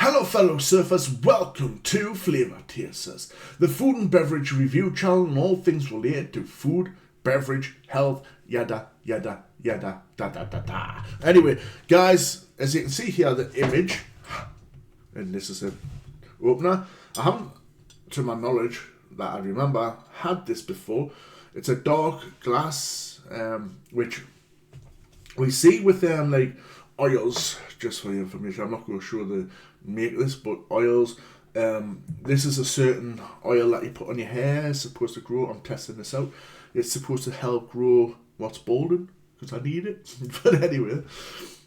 Hello fellow surfers, welcome to Flavour Tasters, the food and beverage review channel and all things related to food, beverage, health, yada yada yada da da da da. Anyway, guys, as you can see here, the image, and this is an opener. I haven't, to my knowledge, that I remember, had this before. It's a dark glass, which we see with like oils, just for your information. I'm not going to show the make this, but oils. This is a certain oil that you put on your hair. It's supposed to grow. I'm testing this out. It's supposed to help grow what's balding, because I need it. But anyway,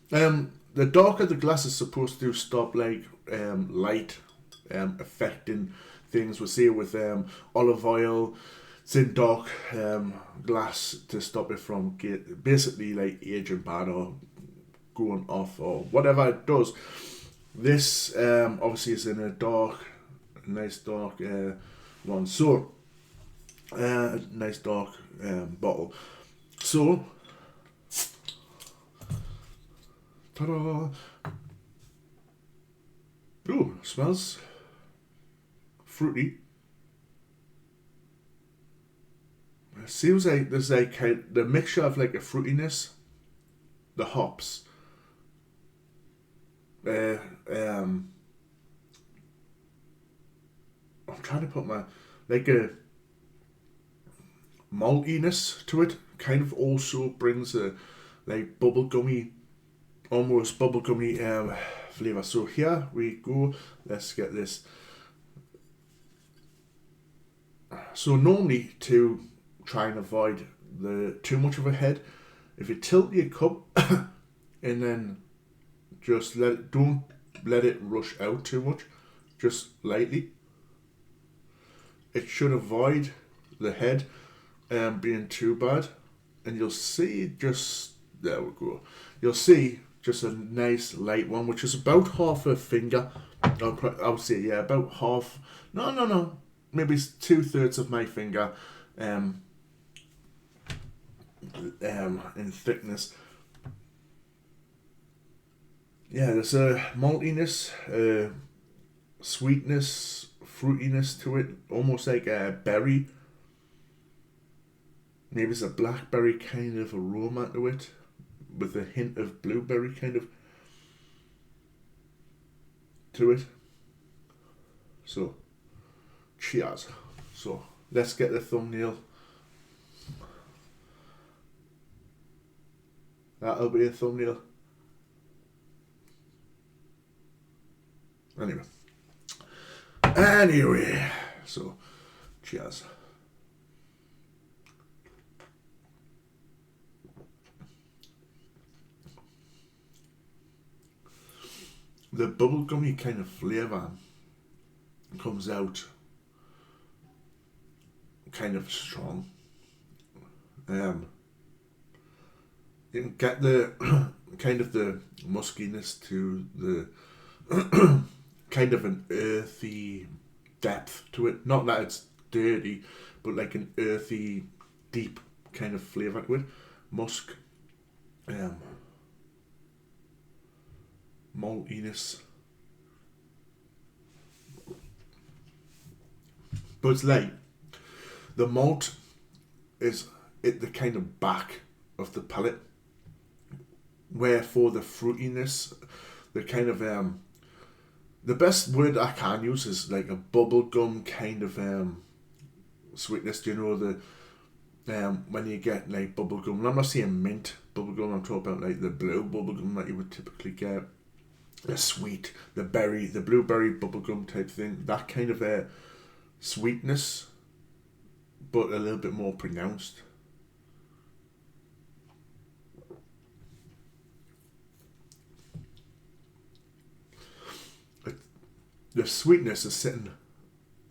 the darker the glass is supposed to stop like light affecting things. We see it with olive oil. It's in dark glass to stop it from basically like aging bad or going off or whatever it does. This obviously is in a nice dark one. So a nice dark bottle. So ta-da! Ooh, smells fruity. It seems like there's like the mixture of like a fruitiness, the hops. I'm trying to put my like a maltiness to it. Kind of also brings a like bubblegummy, almost bubblegummy flavor. So here we go. Let's get this. So normally, to try and avoid the too much of a head, if you tilt your cup and then just don't let it rush out too much, just lightly. It should avoid the head being too bad, and you'll see just there we go. You'll see just a nice light one, which is about half a finger. I would say about half. No. Maybe 2/3 of my finger in thickness. Yeah, there's a maltiness, sweetness, fruitiness to it, almost like a berry. Maybe it's a blackberry kind of aroma to it, with a hint of blueberry kind of to it. So, cheers. So, let's get the thumbnail. That'll be a thumbnail. Anyway, so cheers. The bubblegummy kind of flavour comes out kind of strong. You can get the kind of the muskiness to the kind of an earthy depth to it. Not that it's dirty, but like an earthy, deep kind of flavour to it. Musk, maltiness. But it's like the malt is at the kind of back of the palate, where for the fruitiness, the kind of the best word I can use is like a bubblegum kind of sweetness. Do you know the when you get like bubblegum? I'm not saying mint bubblegum. I'm talking about like the blue bubblegum that you would typically get. The sweet, the blueberry bubblegum type thing. That kind of sweetness, but a little bit more pronounced. The sweetness is sitting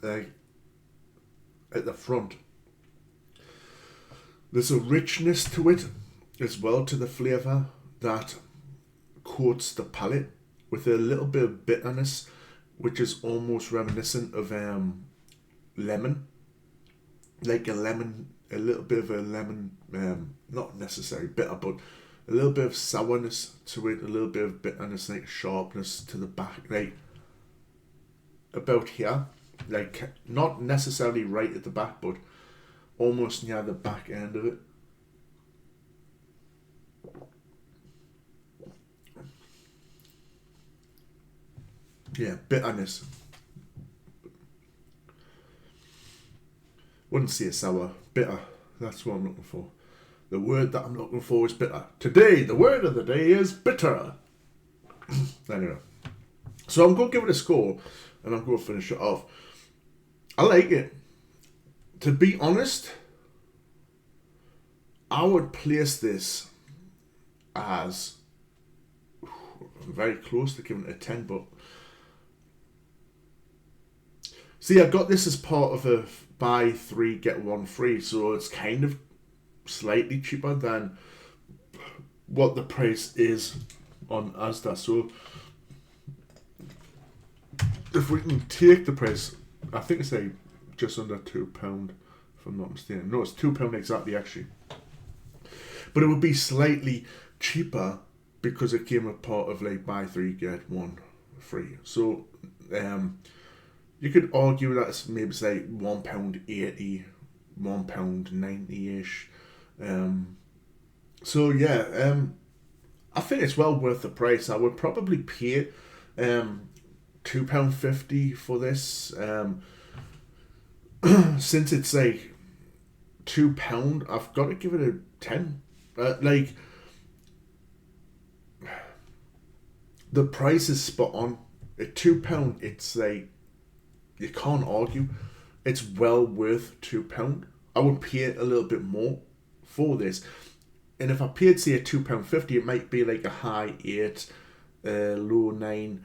like at the front. There's a richness to it as well, to the flavour that coats the palate with a little bit of bitterness, which is almost reminiscent of lemon. Like a little bit of a lemon, not necessarily bitter, but a little bit of sourness to it, a little bit of bitterness, like sharpness to the back, like about here, like not necessarily right at the back, but almost near the back end of it. Yeah, bitterness. Wouldn't say sour, bitter. That's what I'm looking for. The word that I'm looking for is bitter. Today, the word of the day is bitter. Anyway, so I'm going to give it a score, and I'm going to finish it off. I like it. To be honest, I would place this as very close to giving it a 10, but see, I got this as part of a buy 3 get 1 free, so it's kind of slightly cheaper than what the price is on Asda. So if we can take the price, I think it's like just under £2, if I'm not mistaken. No, it's £2 exactly actually, but it would be slightly cheaper because it came a part of like buy 3 get 1 free. So you could argue that it's maybe like £1.80, £1.90ish. So yeah, I think it's well worth the price. I would probably pay £2.50 for this. Since it's like £2, I've got to give it a 10. Like the price is spot on. At £2, it's like you can't argue. It's well worth £2. I would pay a little bit more for this. And if I paid, say, a £2.50, it might be like a high 8, low 9.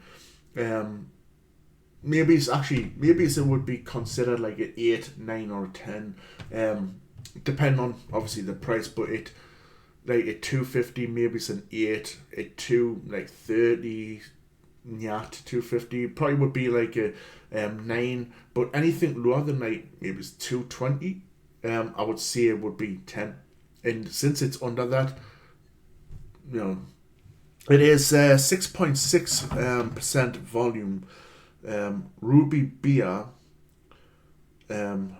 Maybe it would be considered like an 8, 9, or a 10. Depending on obviously the price, but it like at £2.50, maybe it's an 8. At £2.30, yeah, to £2.50, probably would be like a 9. But anything lower than like maybe it's £2.20, I would say it would be 10. And since it's under that, you know, it is 6.6% volume, ruby beer, and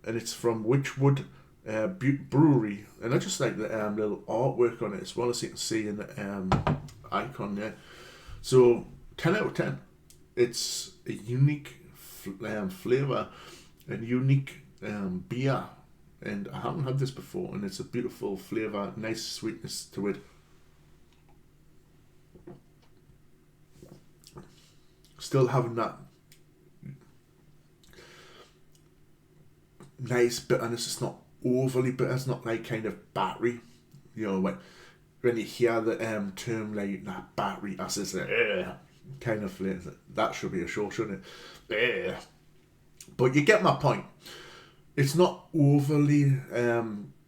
it's from Witchwood Brewery. And I just like the little artwork on it as well, as you can see in the icon there. So 10 out of 10. It's a unique flavour and unique beer. And I haven't had this before, and it's a beautiful flavour, nice sweetness to it. Still having that nice bitterness. It's not overly bitter. It's not like kind of battery. You know, when you hear the term like that battery acid, kind of flavour. That should be a show, shouldn't it? But you get my point. It's not overly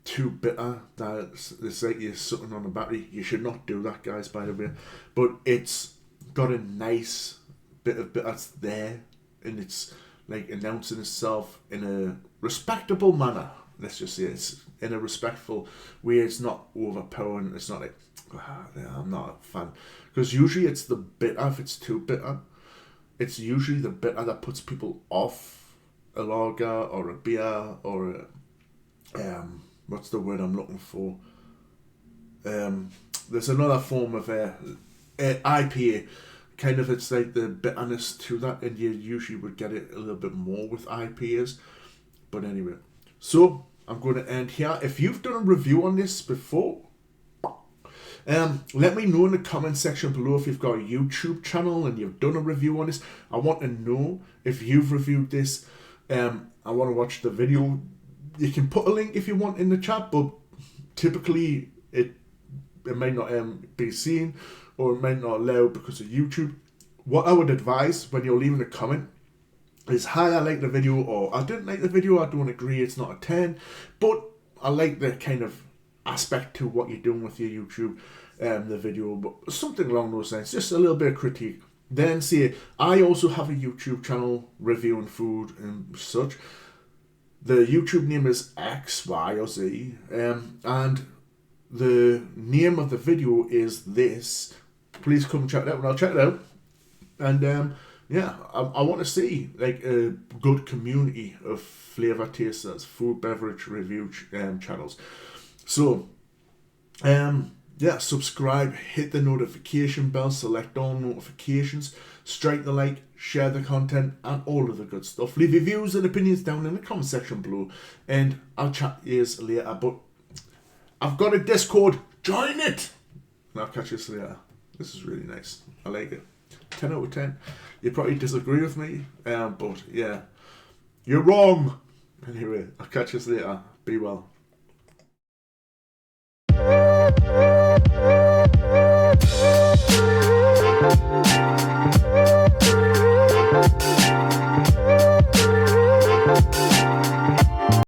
too bitter that it's like you're sucking on a battery. You should not do that, guys, by the way. But it's got a nice bit of bitterness there, and it's like announcing itself in a respectable manner. Let's just say it's in a respectful way. It's not overpowering. It's not like, I'm not a fan. Because usually it's the bitter, if it's too bitter, it's usually the bitter that puts people off a lager or a beer or a, what's the word I'm looking for? There's another form of IPA. Kind of, it's like the bitterness to that, and you usually would get it a little bit more with IPAs. But anyway, so I'm going to end here. If you've done a review on this before, let me know in the comment section below if you've got a YouTube channel and you've done a review on this. I want to know if you've reviewed this. I want to watch the video. You can put a link if you want in the chat, but typically it might not be seen, or it might not allow because of YouTube. What I would advise when you're leaving a comment is, hi, I like the video, or I didn't like the video, I don't agree, it's not a 10, but I like the kind of aspect to what you're doing with your YouTube, the video, but something along those lines, just a little bit of critique. Then say, I also have a YouTube channel reviewing food and such. The YouTube name is X, Y, or Z, and the name of the video is this. Please come check it out, and I'll check it out. And yeah, I want to see like a good community of Flavour Tasters, food beverage review channels. So, yeah, subscribe, hit the notification bell, select all notifications, strike the like, share the content, and all of the good stuff. Leave your views and opinions down in the comment section below, and I'll chat to you later. But I've got a Discord, join it, and I'll catch you later. This is really nice. I like it. 10 out of 10. You probably disagree with me, but yeah, you're wrong. Anyway, I'll catch you later. Be well.